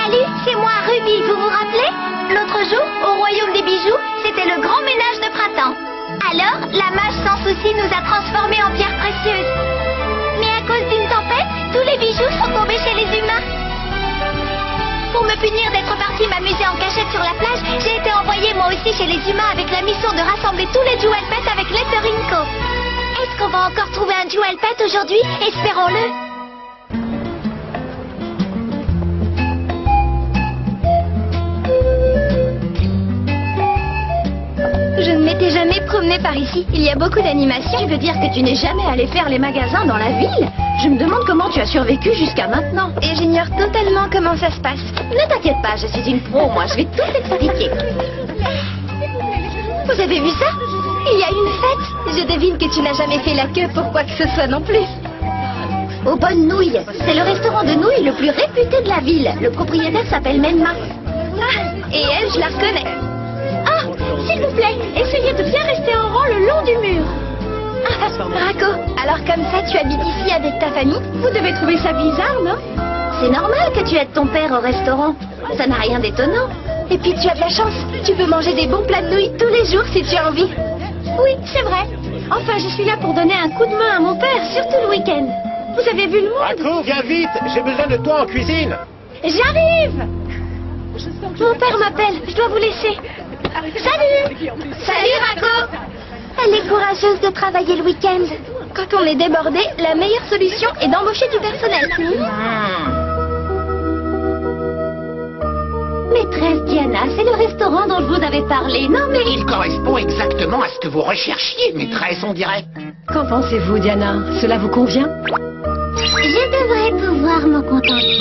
Salut, c'est moi, Ruby, vous vous rappelez? L'autre jour, au Royaume des Bijoux, c'était le grand ménage de printemps. Alors, la mage sans souci nous a transformés en pierres précieuses. Mais à cause d'une tempête, tous les bijoux sont tombés chez les humains. Pour me punir d'être partie m'amuser en cachette sur la plage, j'ai été envoyée moi aussi chez les humains avec la mission de rassembler tous les Jewel Pets avec Lettering Co. Est-ce qu'on va encore trouver un Jewel Pet aujourd'hui? Espérons-le. Je ne m'étais jamais promenée par ici. Il y a beaucoup d'animations. Tu veux dire que tu n'es jamais allé faire les magasins dans la ville? Je me demande comment tu as survécu jusqu'à maintenant. Et j'ignore totalement comment ça se passe. Ne t'inquiète pas, je suis une pro, moi, je vais tout expliquer. Vous avez vu ça? Il y a une fête. Je devine que tu n'as jamais fait la queue pour quoi que ce soit non plus. Aux bonnes nouilles. C'est le restaurant de nouilles le plus réputé de la ville. Le propriétaire s'appelle Menma. Ah, et elle, je la reconnais. Ah, s'il vous plaît, essayez de bien rester en rang le long du mur. Ah, Rako, alors comme ça, tu habites ici avec ta famille? Vous devez trouver ça bizarre, non? C'est normal que tu aides ton père au restaurant. Ça n'a rien d'étonnant. Et puis tu as de la chance. Tu peux manger des bons plats de nouilles tous les jours si tu as envie. Oui, c'est vrai. Enfin, je suis là pour donner un coup de main à mon père, surtout le week-end. Vous avez vu le monde? Rako, viens vite, j'ai besoin de toi en cuisine. J'arrive! Mon père m'appelle, je dois vous laisser. Salut! Salut, Rako! Elle est courageuse de travailler le week-end. Quand on est débordé, la meilleure solution est d'embaucher du personnel. Maîtresse Diana, c'est le restaurant dont je vous avais parlé. Non mais... Il correspond exactement à ce que vous recherchiez, maîtresse, on dirait. Qu'en pensez-vous, Diana? Cela vous convient? Je devrais pouvoir me contenter.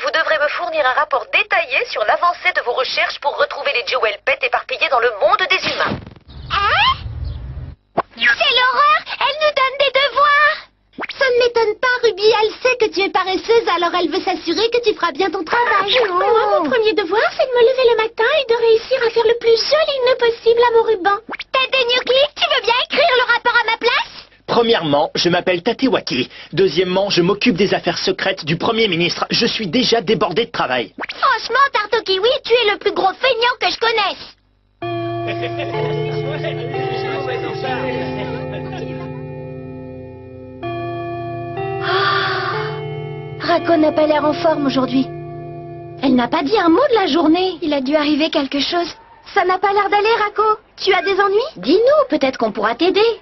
Vous devrez me fournir un rapport détaillé sur l'avancée de vos recherches pour retrouver les Jewel Pets éparpillés dans le monde des humains. Hein? C'est l'horreur! Elle nous donne des devoirs! Ça ne m'étonne pas, Ruby. Elle sait que tu es paresseuse, alors elle veut s'assurer que tu feras bien ton travail. Moi, mon premier devoir, c'est de me lever le matin et de réussir à faire le plus joli nœud possible à mon ruban. Tete Nuki, tu veux bien écrire le rapport à ma place? Premièrement, je m'appelle Tatewaki. Deuxièmement, je m'occupe des affaires secrètes du Premier ministre. Je suis déjà débordé de travail. Franchement, Tartokiwi, tu es le plus gros feignant que je connaisse. Rako n'a pas l'air en forme aujourd'hui. Elle n'a pas dit un mot de la journée. Il a dû arriver quelque chose. Ça n'a pas l'air d'aller, Rako. Tu as des ennuis? Dis-nous, peut-être qu'on pourra t'aider.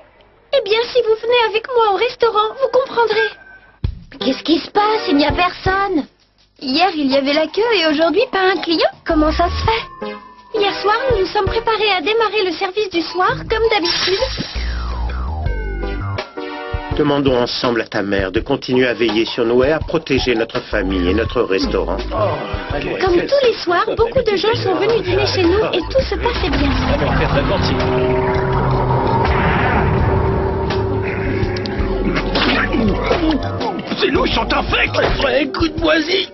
Eh bien, si vous venez avec moi au restaurant, vous comprendrez. Qu'est-ce qui se passe? Il n'y a personne. Hier, il y avait la queue et aujourd'hui, pas un client. Comment ça se fait? Hier soir, nous nous sommes préparés à démarrer le service du soir, comme d'habitude. Demandons ensemble à ta mère de continuer à veiller sur nous et à protéger notre famille et notre restaurant. Comme tous les soirs, beaucoup de gens sont venus dîner chez nous et tout se passait bien. Ces loups sont infects. Écoute-moi-y.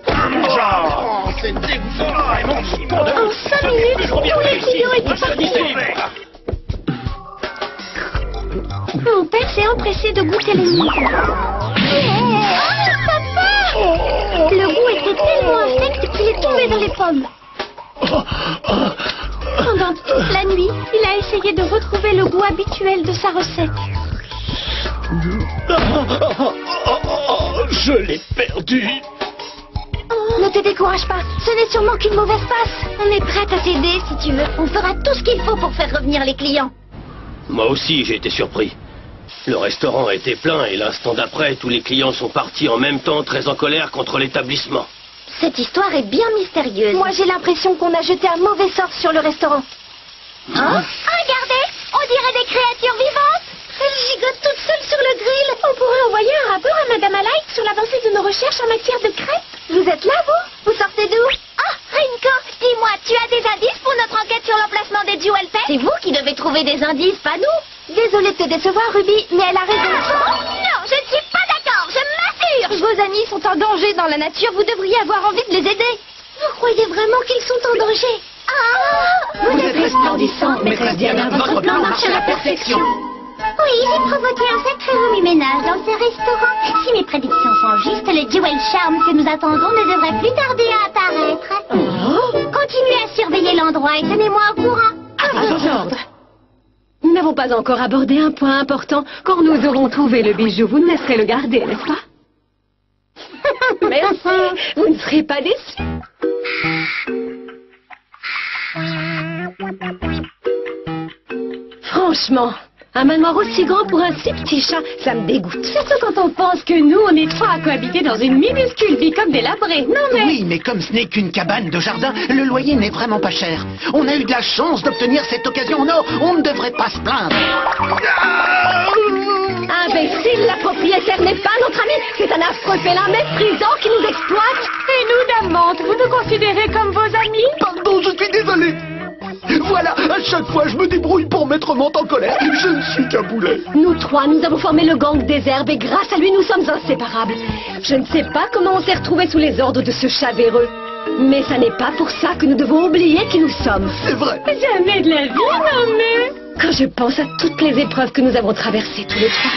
C'est dégueulasse. En 5 minutes, tous les clients étaient partis. Mon père s'est empressé de goûter le mien. Oh, papa! Le goût était tellement infect qu'il est tombé dans les pommes. Pendant toute la nuit, il a essayé de retrouver le goût habituel de sa recette. Je l'ai perdu. Ne te décourage pas, ce n'est sûrement qu'une mauvaise passe. On est prête à t'aider si tu veux. On fera tout ce qu'il faut pour faire revenir les clients. Moi aussi, j'ai été surpris. Le restaurant était plein et l'instant d'après, tous les clients sont partis en même temps, très en colère contre l'établissement. Cette histoire est bien mystérieuse. Moi, j'ai l'impression qu'on a jeté un mauvais sort sur le restaurant. Hein? Regardez, on dirait des créatures vivantes. Elles gigotent toutes seules sur le grill. On pourrait envoyer un rapport à Madame Alike sur l'avancée de nos recherches en matière de crêpes. Vous êtes là, vous? Vous sortez d'où? Ah, Rinko, Tu as des indices pour notre enquête sur l'emplacement des Jewel Pets? C'est vous qui devez trouver des indices, pas nous. Désolée de te décevoir, Ruby, mais elle a raison. Non, je ne suis pas d'accord, je m'assure. Vos amis sont en danger dans la nature, vous devriez avoir envie de les aider. Vous croyez vraiment qu'ils sont en danger? Ah! Vous êtes resplendissante, maîtresse Diana. Votre plan marche à la perfection. Oui, j'ai provoqué un sacré remue-ménage dans ce restaurant. Si mes prédictions sont justes, le Jewel Charm que nous attendons ne devrait plus tarder à apparaître. Continuez à surveiller l'endroit et tenez-moi au courant. À vos ordres. Nous n'avons pas encore abordé un point important. Quand nous aurons trouvé le bijou, vous ne laisserez le garder, n'est-ce pas? Merci, vous ne serez pas déçus. Franchement, un manoir aussi grand pour un si petit chat, ça me dégoûte. Surtout quand on pense que nous, on est trois à cohabiter dans une minuscule vie comme délabrée. Non mais... Oui, mais comme ce n'est qu'une cabane de jardin, le loyer n'est vraiment pas cher. On a eu de la chance d'obtenir cette occasion en or. On ne devrait pas se plaindre. Imbécile, la propriétaire n'est pas notre ami. C'est un affreux félin méprisant qui nous exploite. Et nous, Dame, vous nous considérez comme vos amis? Pardon, je suis désolé. Voilà, à chaque fois je me débrouille pour mettre Mante en colère. Je ne suis qu'un boulet. Nous trois, nous avons formé le gang des herbes et grâce à lui, nous sommes inséparables. Je ne sais pas comment on s'est retrouvés sous les ordres de ce chat véreux. Mais ça n'est pas pour ça que nous devons oublier qui nous sommes. C'est vrai. Jamais de la vie, non mais... Quand je pense à toutes les épreuves que nous avons traversées tous les trois.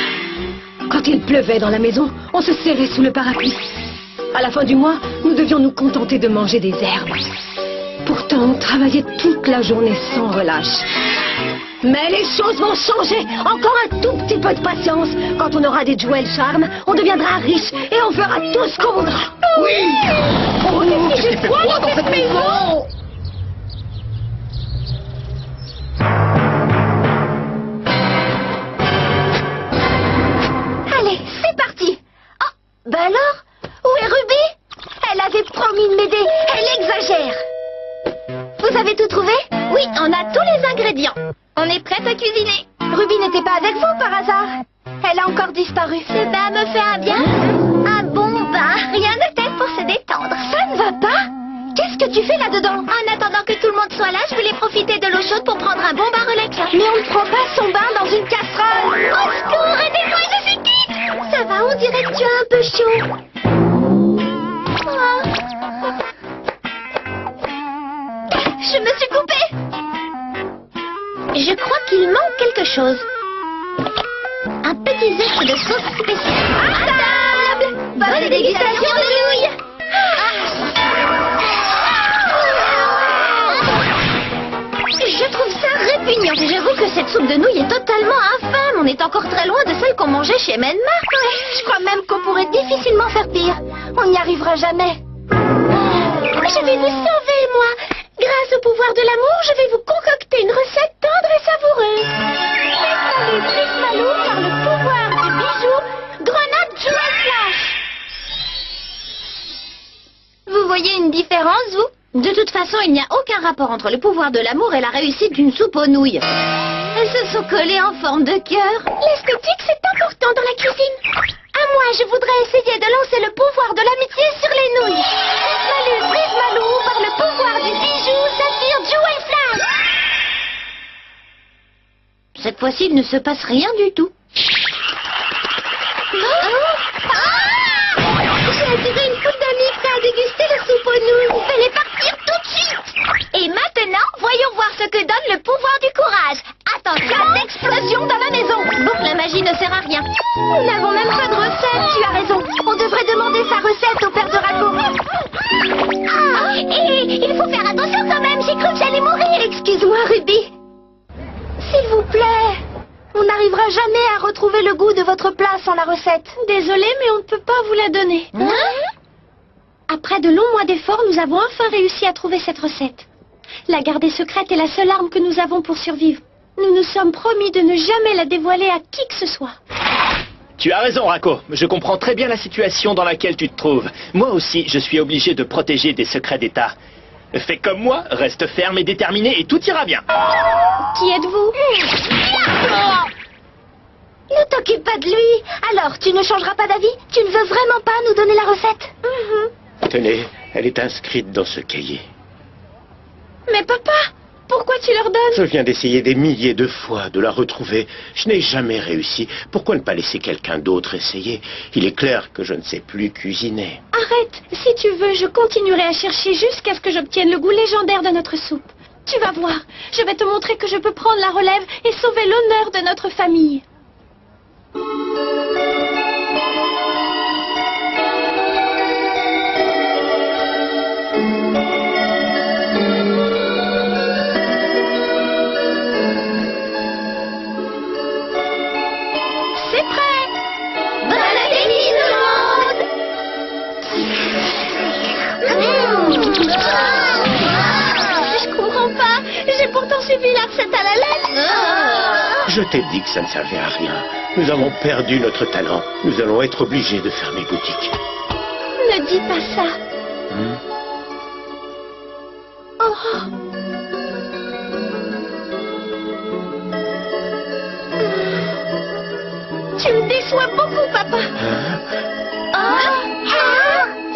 Quand il pleuvait dans la maison, on se serrait sous le parapluie. À la fin du mois, nous devions nous contenter de manger des herbes. Pourtant, on travaillait toute la journée sans relâche. Mais les choses vont changer. Encore un tout petit peu de patience. Quand on aura des Jewel Charm, on deviendra riche et on fera tout ce qu'on voudra. Oui. Oh non, qu'est-ce qui fait froid dans cette maison? Allez, c'est parti. Oh, bah alors, où est Ruby? Elle avait promis de m'aider. Elle exagère. Vous avez tout trouvé? Oui, on a tous les ingrédients. On est prête à cuisiner. Ruby n'était pas avec vous par hasard? Elle a encore disparu. Ce bain me fait un bien. Un bon bain, rien de tel pour se détendre. Ça ne va pas? Qu'est-ce que tu fais là-dedans? En attendant que tout le monde soit là, je voulais profiter de l'eau chaude pour prendre un bon bain relaxant. Mais on ne prend pas son bain dans une casserole. Au secours, aidez-moi, je suis quitte. Ça va, on dirait que tu as un peu chaud. Je me suis coupée. Je crois qu'il manque quelque chose. Un petit zeste de sauce spéciale. À table! Bonne dégustation de nouilles. Je trouve ça répugnant. J'avoue que cette soupe de nouilles est totalement infâme. On est encore très loin de celle qu'on mangeait chez Menma. Ouais, je crois même qu'on pourrait difficilement faire pire. On n'y arrivera jamais. Je vais vous sauver, moi. Grâce au pouvoir de l'amour, je vais vous concocter une recette tendre et savoureuse. Malou par le pouvoir du bijou, grenade Jewel Flash. Vous voyez une différence, vous? De toute façon, il n'y a aucun rapport entre le pouvoir de l'amour et la réussite d'une soupe aux nouilles. Elles se sont collées en forme de cœur. L'esthétique, c'est important dans la cuisine. À moi, je voudrais essayer de lancer le pouvoir de l'amitié sur les nouilles. Brise Malou, par le pouvoir du bijou, Saphir Jewel Flash. Cette fois-ci, il ne se passe rien du tout. J'ai attiré une foule d'amis prêts à déguster la soupe aux nouilles. Il fallait partir tout de suite. Et maintenant, voyons voir ce que donne le pouvoir du courage. Attention d'explosion dans la maison. Donc la magie ne sert à rien. Nous n'avons même pas de recette, tu as raison. On devrait demander sa recette au père de Racco. Et il faut faire attention quand même, j'ai cru que j'allais mourir. Excuse-moi, Ruby. S'il vous plaît. On n'arrivera jamais à retrouver le goût de votre plat sans la recette. Désolée, mais on ne peut pas vous la donner. Après de longs mois d'efforts, nous avons enfin réussi à trouver cette recette. La garder secrète est la seule arme que nous avons pour survivre. Nous nous sommes promis de ne jamais la dévoiler à qui que ce soit. Tu as raison, Racco. Je comprends très bien la situation dans laquelle tu te trouves. Moi aussi, je suis obligé de protéger des secrets d'État. Fais comme moi, reste ferme et déterminé et tout ira bien. Qui êtes-vous? Ne t'occupe pas de lui. Alors, tu ne changeras pas d'avis? Tu ne veux vraiment pas nous donner la recette? Tenez, elle est inscrite dans ce cahier. Mais papa, pourquoi tu leur donnes? Je viens d'essayer des milliers de fois de la retrouver. Je n'ai jamais réussi. Pourquoi ne pas laisser quelqu'un d'autre essayer? Il est clair que je ne sais plus cuisiner. Arrête, si tu veux, je continuerai à chercher jusqu'à ce que j'obtienne le goût légendaire de notre soupe. Tu vas voir, je vais te montrer que je peux prendre la relève et sauver l'honneur de notre famille. C'est prêt! Bon appétit tout le monde! Je comprends pas, j'ai pourtant suivi la recette à la lettre. Je t'ai dit que ça ne servait à rien. Nous avons perdu notre talent. Nous allons être obligés de fermer boutique. Ne dis pas ça. Oh. Tu me déçois beaucoup, papa.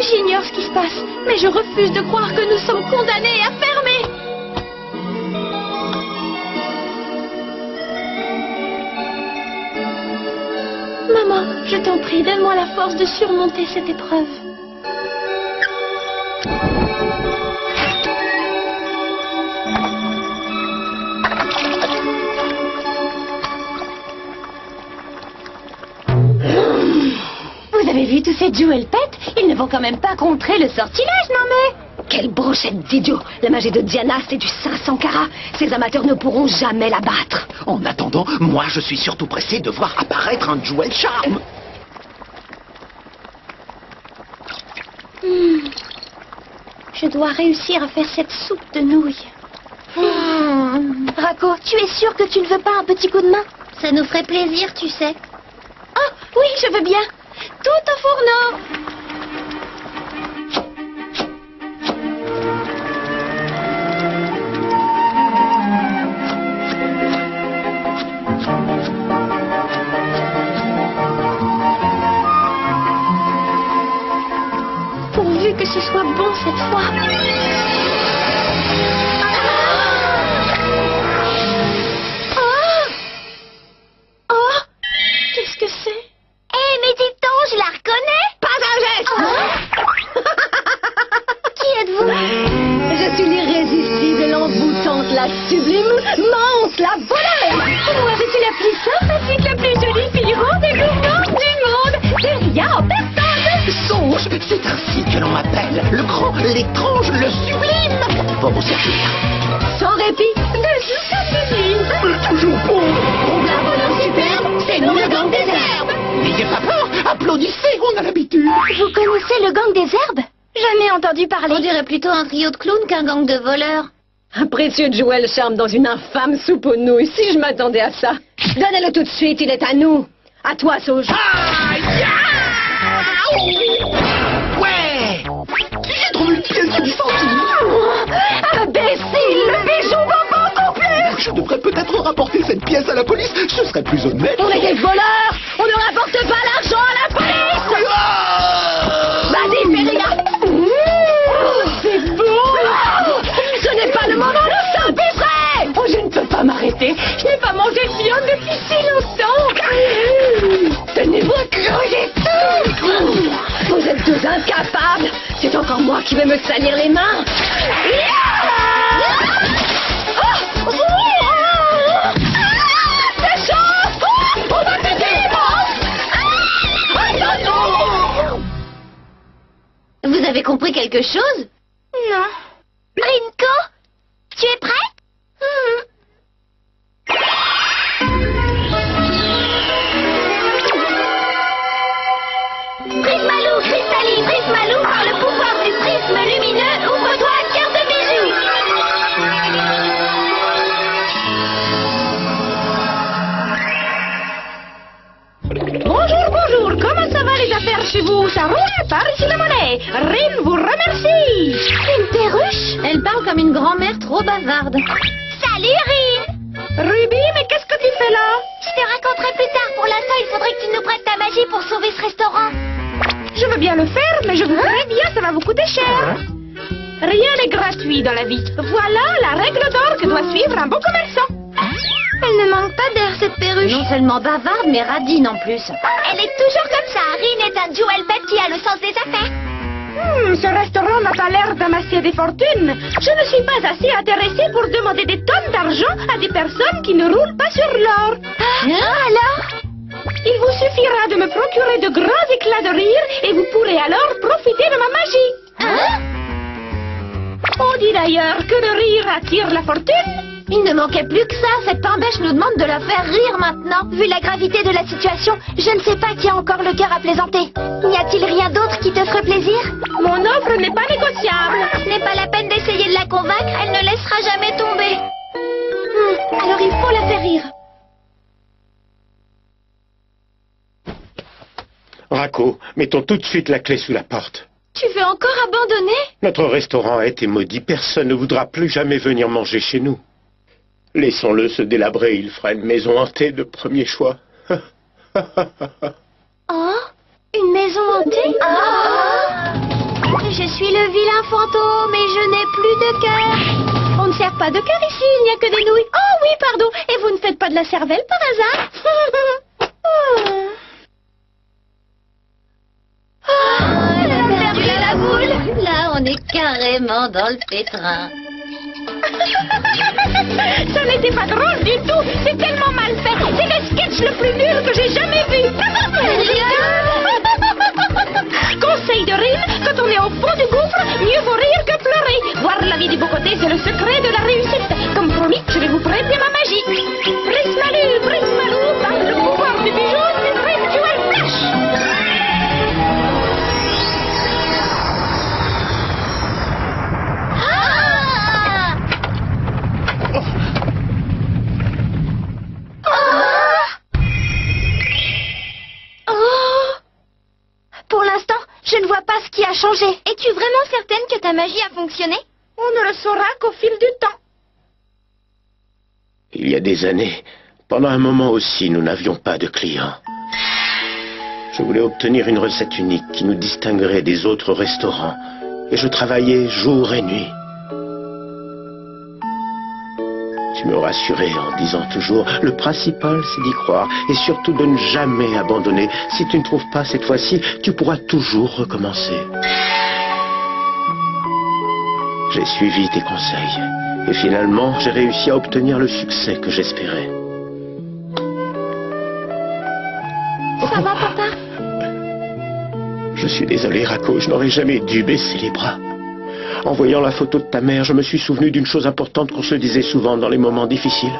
J'ignore ce qui se passe, mais je refuse de croire que nous sommes condamnés à fermer. Maman, je t'en prie, donne-moi la force de surmonter cette épreuve. Vous avez vu tous ces Jewel Pet? Ils ne vont quand même pas contrer le sortilège, non mais... Quelle brochette d'idiots! La magie de Diana, c'est du 500 carats. Ces amateurs ne pourront jamais la battre. En attendant, moi je suis surtout pressé de voir apparaître un Jewel Charm. Je dois réussir à faire cette soupe de nouilles. Rako, tu es sûr que tu ne veux pas un petit coup de main? Ça nous ferait plaisir, tu sais. Ah, oui, je veux bien. Tout au fourneau. Pourvu que ce soit bon cette fois. Qu'est-ce que c'est? Eh, mais dis donc, je la reconnais! Pas un geste! Qui êtes-vous? Je suis l'irrésistible, l'envoûtante, la sublime, Mance, la volée! Moi, je suis la plus sympathique, la plus jolie fille ronde et gourmande du monde! C'est rien en personne! Songe, c'est ainsi que l'on m'appelle. Le grand, l'étrange, le sublime. Va vous servir. Sans répit, dessus sa sublime! Mais toujours bon. On a un bonhomme superbe, c'est nous le gang des herbes! N'ayez pas peur, applaudissez, on a l'habitude. Vous connaissez le gang des herbes? Jamais entendu parler. On dirait plutôt un trio de clowns qu'un gang de voleurs. Un précieux Jewel Charm dans une infâme soupe aux nouilles, si je m'attendais à ça. Donnez-le tout de suite, il est à nous. À toi, Sauge. Ouais. J'ai trouvé une pièce de 10 centimes. Imbécile, le bijou va pas complet. Je devrais peut-être rapporter cette pièce à la police, ce serait plus honnête. On est des voleurs. On ne rapporte pas l'argent à la police. Vas-y, Ferina. C'est beau. Ce n'est pas le moment de s'empêcher. Oh, je ne peux pas m'arrêter. Je n'ai pas mangé de viande depuis si longtemps. Tenez-vous à crever tout. Vous êtes deux incapables. C'est encore moi qui vais me salir les mains. C'est chaud. On va péter les monstres. Vous avez compris quelque chose? Non. Rinko, tu es prête? Prismalou, Cristali, Prismalou, par le pouvoir du prisme lumineux, ouvre-toi un cœur de bijoux. Bonjour, bonjour. Comment ça va les affaires chez vous? Ça roule? Par ici la monnaie. Rin vous remercie. Une perruche? Elle parle comme une grand-mère trop bavarde. Salut, Rin! Ruby, mais qu'est-ce que tu fais là? Je te raconterai plus tard. Pour l'instant, il faudrait que tu nous prêtes ta magie pour sauver ce restaurant. Je veux bien le faire, mais je vous préviens, ça va vous coûter cher. Rien jamais gratuit dans la vie. Voilà la règle d'or que doit suivre un bon commerçant. Elle ne manque pas d'air, cette perruche. Non seulement bavarde, mais radine en plus. Elle est toujours comme ça. Rin est un jewel pet qui a le sens des affaires. Ce restaurant n'a pas l'air d'amasser des fortunes. Je ne suis pas assez intéressée pour demander des tonnes d'argent à des personnes qui ne roulent pas sur l'or. Alors? Il vous suffira de me procurer de grands éclats de rire et vous pourrez alors profiter de ma magie. On dit d'ailleurs que le rire attire la fortune. Il ne manquait plus que ça. Cette pain-bêche nous demande de la faire rire maintenant. Vu la gravité de la situation, je ne sais pas qui a encore le cœur à plaisanter. N'y a-t-il rien d'autre qui te ferait plaisir? Mon offre n'est pas négociable. Ce n'est pas la peine d'essayer de la convaincre, elle ne laissera jamais tomber. Alors il faut la faire rire. Rako, mettons tout de suite la clé sous la porte. Tu veux encore abandonner? Notre restaurant a été maudit. Personne ne voudra plus jamais venir manger chez nous. Laissons-le se délabrer. Il fera une maison hantée de premier choix. Oh, une maison hantée? Je suis le vilain fantôme et je n'ai plus de cœur. On ne sert pas de cœur ici, il n'y a que des nouilles. Oh oui, pardon. Et vous ne faites pas de la cervelle par hasard? Elle a perdu la boule. Là, on est carrément dans le pétrin. Ça n'était pas drôle du tout. C'est tellement mal fait. C'est le sketch le plus nul que j'ai jamais vu. Conseil de rire, quand on est au fond du gouffre, mieux vaut rire que pleurer. Voir la vie du beau côté, c'est le secret de la réussite. Comme promis, je vais vous prêter ma magie. Prismalou, Prismalou, par le pouvoir du bijou, c'est Rin Jewel Flash. Pour l'instant, je ne vois pas ce qui a changé. Es-tu vraiment certaine que ta magie a fonctionné? On ne le saura qu'au fil du temps. Il y a des années, pendant un moment aussi, nous n'avions pas de clients. Je voulais obtenir une recette unique qui nous distinguerait des autres restaurants. Et je travaillais jour et nuit. Tu me rassurais en disant toujours, le principal c'est d'y croire et surtout de ne jamais abandonner. Si tu ne trouves pas cette fois-ci, tu pourras toujours recommencer. J'ai suivi tes conseils et finalement j'ai réussi à obtenir le succès que j'espérais. Ça va, papa? Je suis désolé, Rako, je n'aurais jamais dû baisser les bras. En voyant la photo de ta mère, je me suis souvenu d'une chose importante qu'on se disait souvent dans les moments difficiles.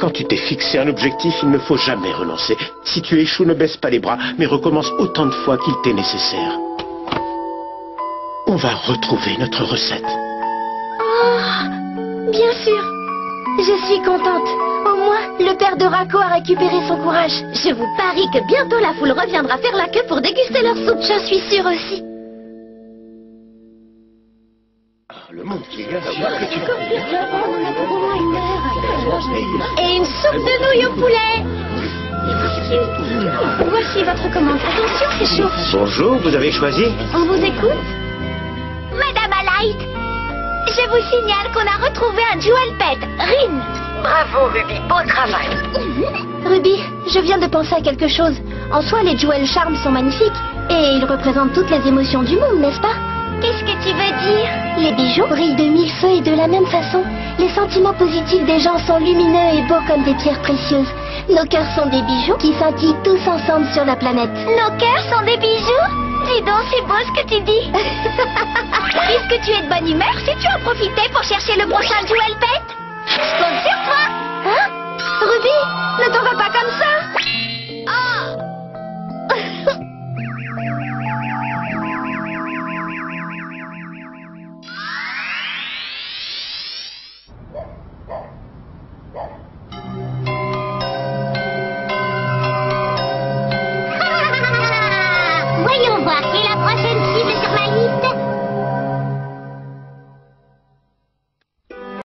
Quand tu t'es fixé un objectif, il ne faut jamais renoncer. Si tu échoues, ne baisse pas les bras, mais recommence autant de fois qu'il t'est nécessaire. On va retrouver notre recette. Bien sûr. Je suis contente. Au moins, le père de Rako a récupéré son courage. Je vous parie que bientôt la foule reviendra faire la queue pour déguster leur soupe. J'en suis sûre aussi. Le monde qui gagne. Et une soupe de nouilles au poulet. Voici votre commande. Attention, c'est chaud. Bonjour, vous avez choisi? On vous écoute? Madame Alight, je vous signale qu'on a retrouvé un jewel pet, Rin. Bravo, Ruby, beau travail. Ruby, je viens de penser à quelque chose. En soi, les jewel charms sont magnifiques. Et ils représentent toutes les émotions du monde, n'est-ce pas? Qu'est-ce que tu veux dire? Les bijoux brillent de mille feux et de la même façon. Les sentiments positifs des gens sont lumineux et beaux comme des pierres précieuses. Nos cœurs sont des bijoux qui scintillent tous ensemble sur la planète. Nos cœurs sont des bijoux? Dis donc, c'est beau ce que tu dis. Puisque tu es de bonne humeur, si tu en profitais pour chercher le prochain jewel pet? Je compte sur toi. Hein? Ruby, ne t'en vas pas comme ça.